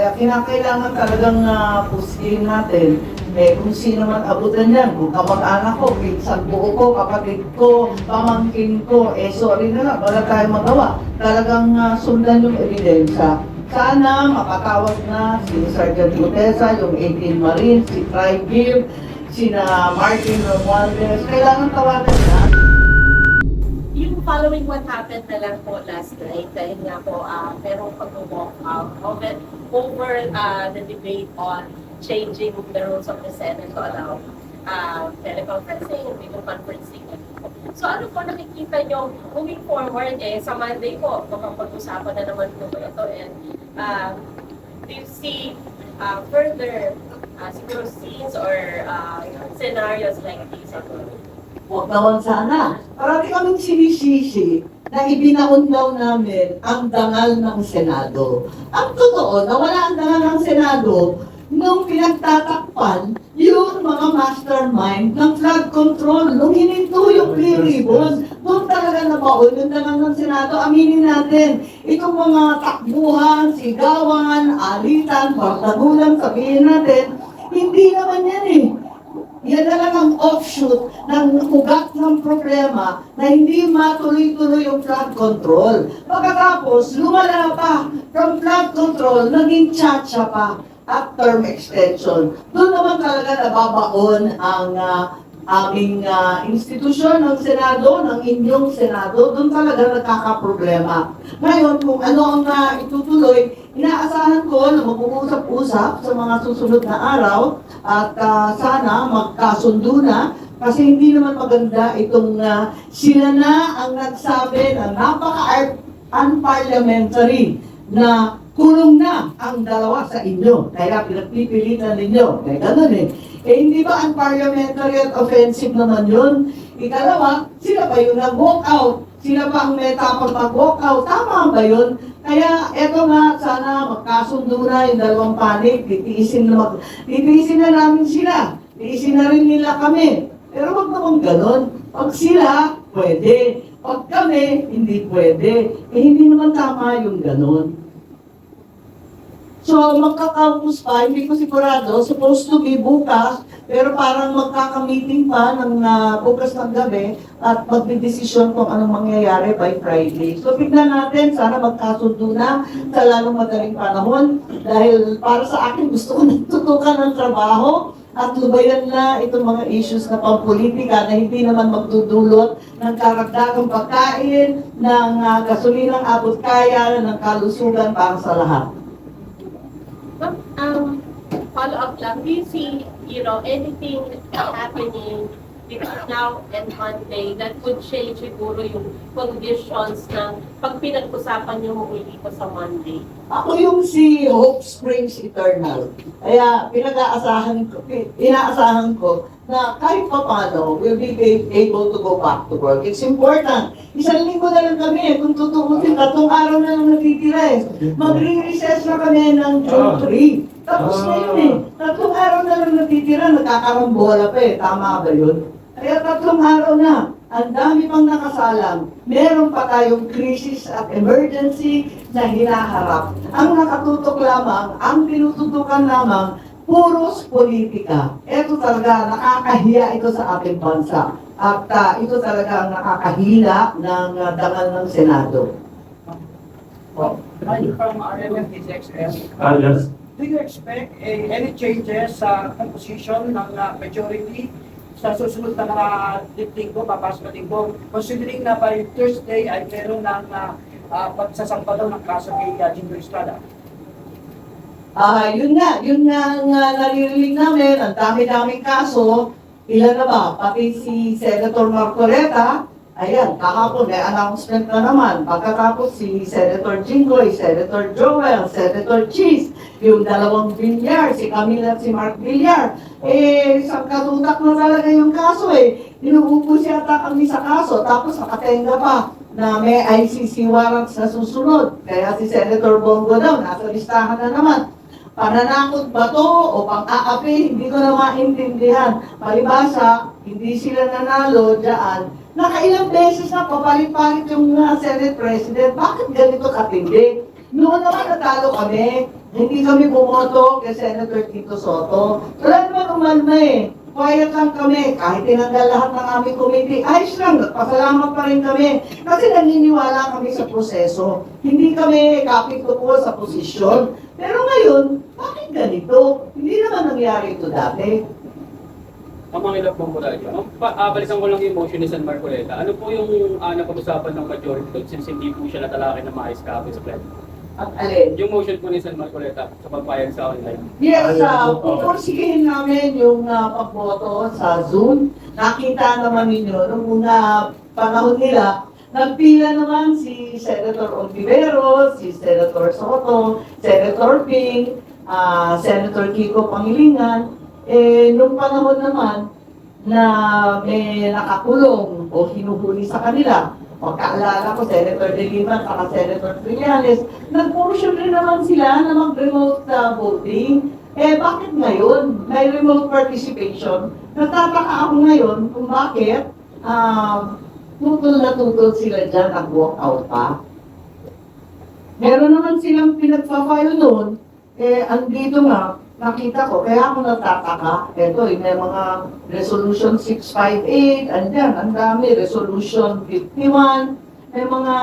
Kaya kinakailangan talagang pusihin natin. Kung sino man abutan yan, kung kamag-anak ko, pinsan buo ko, kapatid ko, pamangkin ko, sorry na lang, wala tayong magawa. Talagang sundan yung ebidensya. Sana makatawag na si Sergeant Gutesa, yung 18 Marines, si Craig Gibb, sina Martin Romualdez, kailangan tawagan na. Yung following what happened na lang po last night, dahil nga po merong pag-walk out over the debate on changing the rules of the Senate to allow teleconferencing, video conferencing. So ano po nakikita nyo moving forward sa Monday po, makapag-usapan na naman po ito and do you see further siguro scenes or scenarios like this? Huwag naman sana. Parati kaming sinisisi na ibinaon daw namin ang dangal ng Senado. Ang totoo, nawala ang dangal ng Senado nung pinagtatakpan yung mga mastermind ng flood control. Nung hininto yung clear ribbon, doon talaga nabaon yung dangal ng Senado. Aminin natin, itong mga takbuhan, sigawan, alitan, bardagulan, sabihin natin, hindi naman yan eh. Yan na lang ang offshoot ng ugat ng problema na hindi matuloy-tuloy yung flood control. Pagkatapos, lumala pa from flood control, naging tsa-tsa pa at term extension. Doon naman talaga nababaon ang aming institusyon ng Senado, ng inyong Senado, doon talaga nagkakaproblema. Ngayon, kung ano ang itutuloy, inaasahan ko na mag-uusap-usap sa mga susunod na araw at sana magkasundo na kasi hindi naman maganda itong sila na ang nagsabi na napaka-unparliamentary na kulong na ang dalawa sa inyo. Kaya pinagpipilitan ninyo. Kaya ganun eh. Hindi ba unparliamentary at offensive naman yun? Ikalawa, sila ba yung nag-walk out? Sila ba ang may tapang mag-walk out? Tama ba yun? Kaya eto nga, sana magkasundo na yung dalawang panig. Titiisin na namin sila. Titiisin na rin nila kami. Pero wag naman ganun. Pag sila, pwede. Pag kami, hindi pwede. Hindi naman tama yung ganun. So, magkakampus pa, hindi ko sigurado, supposed to be bukas, pero parang magkakamiting pa ng bukas ng gabi at magdidesisyon kung anong mangyayari by Friday. So, tignan natin, sana magkasundo na sa lalong madaling panahon dahil para sa akin gusto ko natutukan ng trabaho at lubayan na itong mga issues na pampolitika na hindi naman magdudulot ng karagdagang pagkain, ng gasolinang abot kaya, ng kalusugan para sa lahat. Follow up lang, do you see, anything happening between now and Monday that could change siguro yung conditions ng pag pinag-usapan yung muli ko sa Monday? Ako yung si Hope Springs Eternal. Kaya inaasahan ko na kahit pa paano, we'll be able to go back to work. It's important. Isang linggo na lang kami, kung tutuusin, 3 araw na lang natitira eh. Magre-recess na kami ng June 3. Tapos na yun eh. 3 araw na lang natitira, nagkakarambola pa eh. Tama ba yun? Kaya 3 araw na. Ang dami pang nakasalang. Meron pa tayong crisis at emergency na hinaharap. Ang nakatutok lamang, ang tinututukan lamang, puros politika. Ito talaga, nakakahiya ito sa ating bansa. At ito talaga ang nakakahila ng dangal ng Senado. Hi, from RMF DZXL. Yes. Do you expect any changes sa composition ng majority sa susunod na mga linggo, papasok na linggo? Considering na by Thursday ay meron ng pagsasampa daw ng kaso kay Jingo Estrada. Yun nga ang naririnig namin, ang dami-daming kaso, ilan na ba? Pati si Senator Marcoleta, ayan, kahapon may announcement na naman. Pagkatapos si Senator Jinggoy, Senator Joel, Senator Cheese, yung 2 Villar, si Camila at si Mark Villar. Isang katutak na talaga yung kaso eh. Inuubos yata kami sa kaso, tapos nakatenga pa na may ICC warrants na susunod. Kaya si Senator Bongo daw, nasa listahan na naman. Pananakot ba to o pang-aapi, hindi ko na maintindihan. Palibasa, hindi sila nanalo dyan. Nakailang beses na papalit-palit yung Senate President. Bakit ganito katindi? Noon naman natalo kami. Hindi kami bumoto kay Senator Tito Soto. Wala naman umalma eh. Quiet lang kami. Kahit tinanggal lahat ng aming committee, ayos lang. Nagpasalamat pa rin kami. Kasi naniniwala kami sa proseso. Hindi kami kapituko sa posisyon. Pero ngayon, bakit ganito? Hindi naman nangyari ito dati. Ang mga ilap mong mula dyan. Balikan ko lang yung motion ni San Marcoleta. Ano po yung napag-usapan ng majority doon since hindi po siya natalaki na maayos kahapon sa plenary? At alin? Yung motion po ni San Marcoleta sa pagpayag sa online. Yes, pupursihin namin yung pagboto sa Zoom. Nakita naman ninyo, nung una panahon nila, nagpila naman si Senator Ontiveros, si Senator Soto, Senator Ping, Senator Kiko Pangilinan. Nung panahon naman na may nakakulong o hinuhuli sa kanila, pagkaalala ko, Senator De Lima at Senator Trillanes, nag-motion rin naman sila na mag-remote voting. Bakit ngayon? May remote participation. Nagtataka ako ngayon kung bakit tutol na tutol sila dyan at walk out pa. Meron naman silang pinagpa-file noon, andito nga, nakita ko, kaya ako nagtataka. Ito, may mga resolution 658, andyan, ang dami, resolution 51, may mga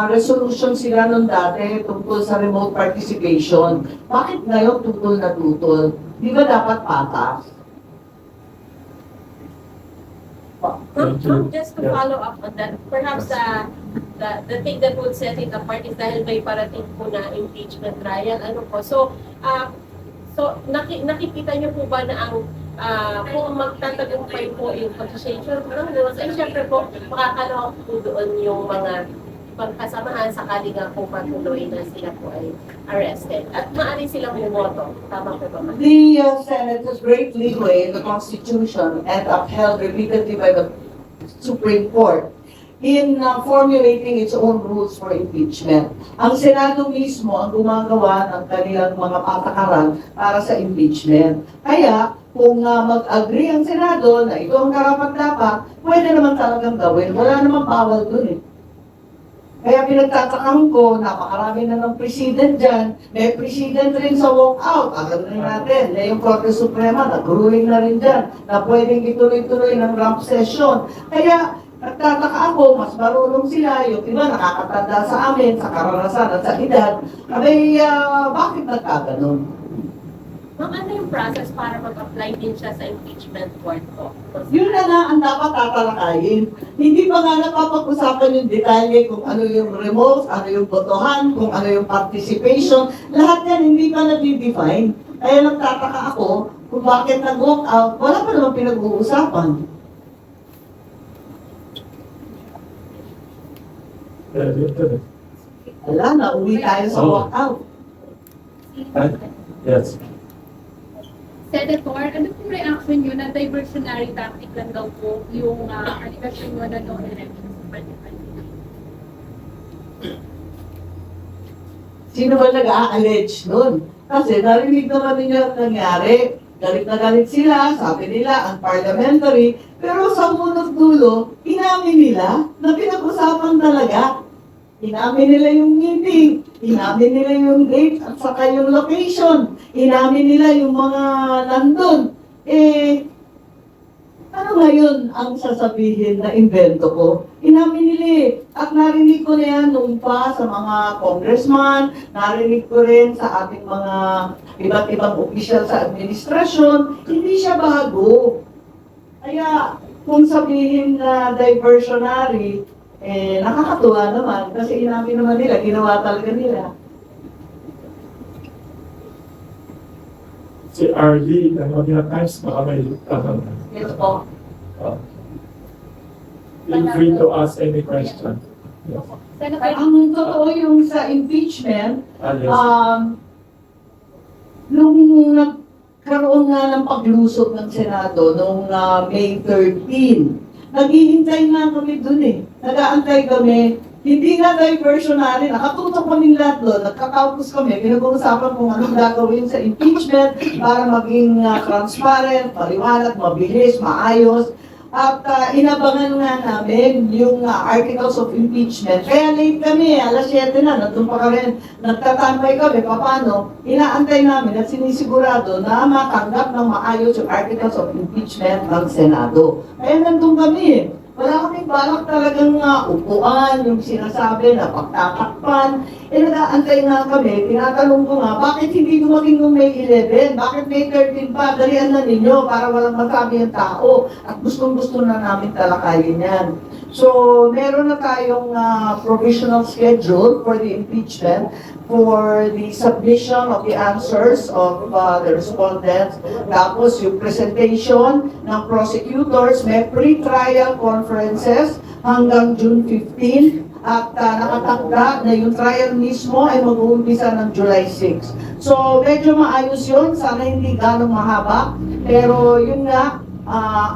resolution sila nung dati tungkol sa remote participation. Bakit ngayon tutol na tutol? Di ba dapat patas? Just to follow up on that, perhaps the thing that would set it apart is dahil may parating po na impeachment trial. Ano po? So nakikita niyo po ba na ang kung magtatagumpay po yung pag-change ng rules, ay syempre po makakalawak po doon yung mga ibang kasamahan sakali nga po patuloy na sila po ay arrested. At maaari silang bumoto. Tama po ba, ma'am? The Senate has great leeway in the Constitution and upheld repeatedly by the Supreme Court in formulating its own rules for impeachment. Ang Senado mismo ang gumagawa ng kanilang mga patakaran para sa impeachment. Kaya, kung mag-agree ang Senado na ito ang karapat-dapat, pwede naman talagang gawin. Wala namang bawal dun eh. Kaya pinagtatakang ko, napakarami na ng president dyan. May president rin sa walkout. Alam rin natin, na yung Korte Suprema, nag-ruling na rin dyan, na pwedeng ituloy-tuloy ng rump session. Kaya, nagtataka ako, mas marunong sila, yung iba nakakatanda sa amin, sa karanasan at sa edad. Abay, bakit nagkaganon? Ma'am, ano yung process para mag-apply din siya sa impeachment court po? Yun na nga ang dapat tatalakayin. Hindi pa nga napapag-usapan yung detalye kung ano yung remote, ano yung botohan, kung ano yung participation. Lahat yan hindi pa na-define. Kaya nagtataka ako kung bakit nag-walk out, wala pa naman pinag-uusapan. Wala na, uwi tayo sa walk out. Yes. Senator, ano pong reaction nyo na diversionary tactic lang daw po yung allegation nyo na no election sa 2020? Sino ba nag-a-allege nun? Kasi narinig naman ninyo ang nangyari. Galit na galit sila, sabi nila, unparliamentary. Pero sa unang dulo, inamin nila na pinag-usapan talaga. Inamin nila yung meeting, inamin nila yung date at saka yung location, inamin nila yung mga nandun. Ano ngayon ang sasabihin na invento ko? Inamin nila eh. At narinig ko na yan nung pa sa mga congressman, narinig ko rin sa ating mga iba't ibang opisyal sa administrasyon, hindi siya bago. Kaya kung sabihin na diversionary, nakakatuwa naman kasi inamin naman nila, ginawa talaga nila. Si RD, ng Manila Times, baka may Yes po. feel free to ask any question. Yes. Senator, Ang totoo yung sa impeachment, Yes. nung nagkaroon nga ng paglusot ng Senado noong May 13, naghihintay nga kami dun eh. Nag-aantay kami. Hindi nga diversionary. Nakatutok kaming lahat doon. Nagkakautos kami. Pinag-uusapan kung anong gagawin sa impeachment para maging transparent, paliwanag, mabilis, maayos. At inabangan nga namin yung articles of impeachment. Kaya late kami, alas 7 na, nandun pa kami, nagtatambay kami, paano, inaantay namin at sinisigurado na matanggap ng maayos yung articles of impeachment ng Senado. Kaya nandun kami eh. Wala kaming balak talagang upuan, yung sinasabi na pagtatakpan. Nag-aantay nga kami, tinatanong ko nga, bakit hindi dumating noong May 11? Bakit May 13 pa? Dalian na ninyo para walang masabi ang tao. At gustong-gusto na namin talakayin yan. So, meron na tayong provisional schedule for the impeachment, for the submission of the answers of the respondents. Tapos yung presentation ng prosecutors, may pre-trial conferences hanggang June 15 at nakatakda na yung trial mismo ay mag-uumpisa ng July 6. So medyo maayos yun, sana hindi ganong mahaba, pero yun nga,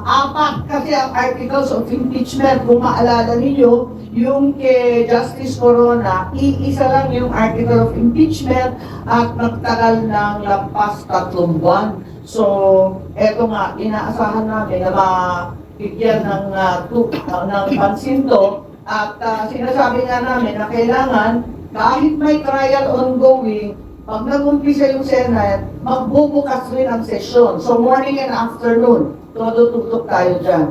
apat kasi ang articles of impeachment, kung maalala ninyo, yung kay Justice Corona, iisa lang yung article of impeachment at nagtagal ng lampas 3 buwan. So, eto nga, inaasahan namin na mabigyan ng pansin to at sinasabi nga namin na kailangan kahit may trial ongoing, pag nag-umpisa yung Senate, magbubukas rin ang sesyon. So, morning and afternoon, todo tutok tayo dyan.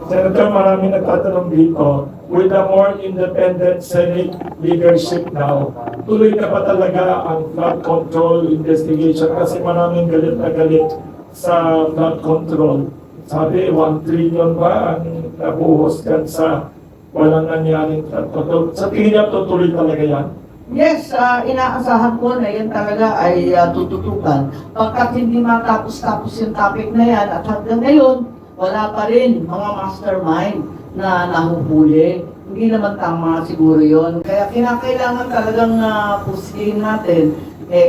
Senator, maraming nagtatanong dito, with a more independent Senate leadership now, tuloy na ba talaga ang flood control investigation? Kasi maraming galit na galit sa flood control. Sabi, 1 trillion ba ang nabuhos kan sa walang nangyaring flood control? Sa tingin niya, tutuloy talaga yan? Yes, inaasahan ko na yan talaga ay tututukan. Pagkat hindi matapos-tapos yung topic na yan at hanggang ngayon, wala pa rin mga mastermind na nahuhuli. Hindi naman tama siguro yon. Kaya kinakailangan talagang pusihin natin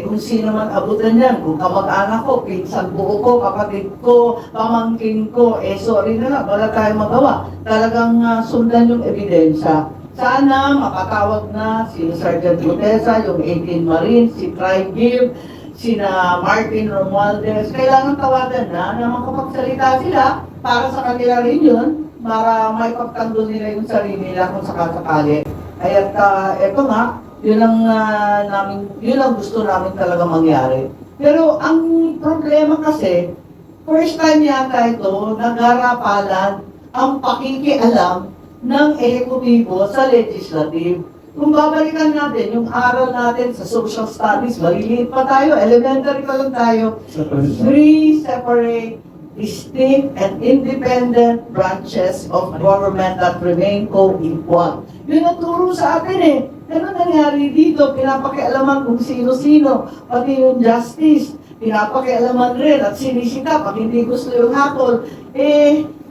kung sino man abutan yan. Kung kamag-anak ko, pinsan buo ko, kapatid ko, pamangkin ko, sorry na lang, wala tayong magawa. Talagang sundan yung ebidensya. Sana makatawag na si Sergeant Gutesa, yung 18 Marines, si Clyde Gibb, sina Martin Romualdez. Kailangan tawagan na makapagsalita sila para sa kanila rin yun, para may pagtanggol nila yung sarili nila kung sakasakali. At eto nga, yun ang gusto namin talaga mangyari. Pero ang problema kasi, first time yata ito, nagarapalan ang pakikialam ng ehekutibo sa legislative. Kung babalikan natin yung aral natin sa social studies, maliliit pa tayo, elementary pa lang tayo, 3 separate, distinct and independent branches of government that remain co-equal. Yun ang turo sa atin eh. Ano nangyari dito? Pinapakialaman kung sino-sino, pati yung justice, pinapakialaman rin at sinisita pag hindi gusto yung hatol.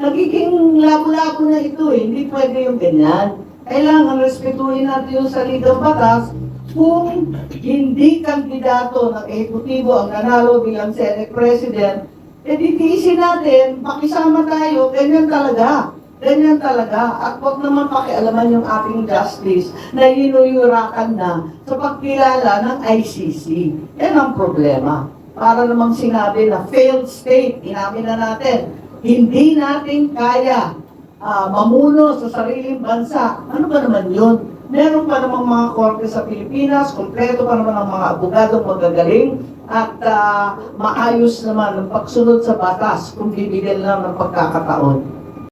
Nagiging labo-labo na ito eh. Hindi pwede yung ganyan. Kailangan respetuhin natin yung salitang batas. Kung hindi kandidato ng ehekutibo ang nanalo bilang Senate President, titiisin natin, pakisama tayo, ganyan talaga. Ganyan talaga. At huwag naman pakialaman yung ating justice na hinuyurakan na sa pagkilala ng ICC. Yan ang problema. Para namang sinabi na failed state, inamin na natin, hindi natin kaya mamuno sa sariling bansa. Ano ba naman yun? Meron pa namang mga korte sa Pilipinas, kompleto pa naman ang mga abogadong magagaling, at maayos naman ang pagsunod sa batas kung bibigyan lang ng pagkakataon.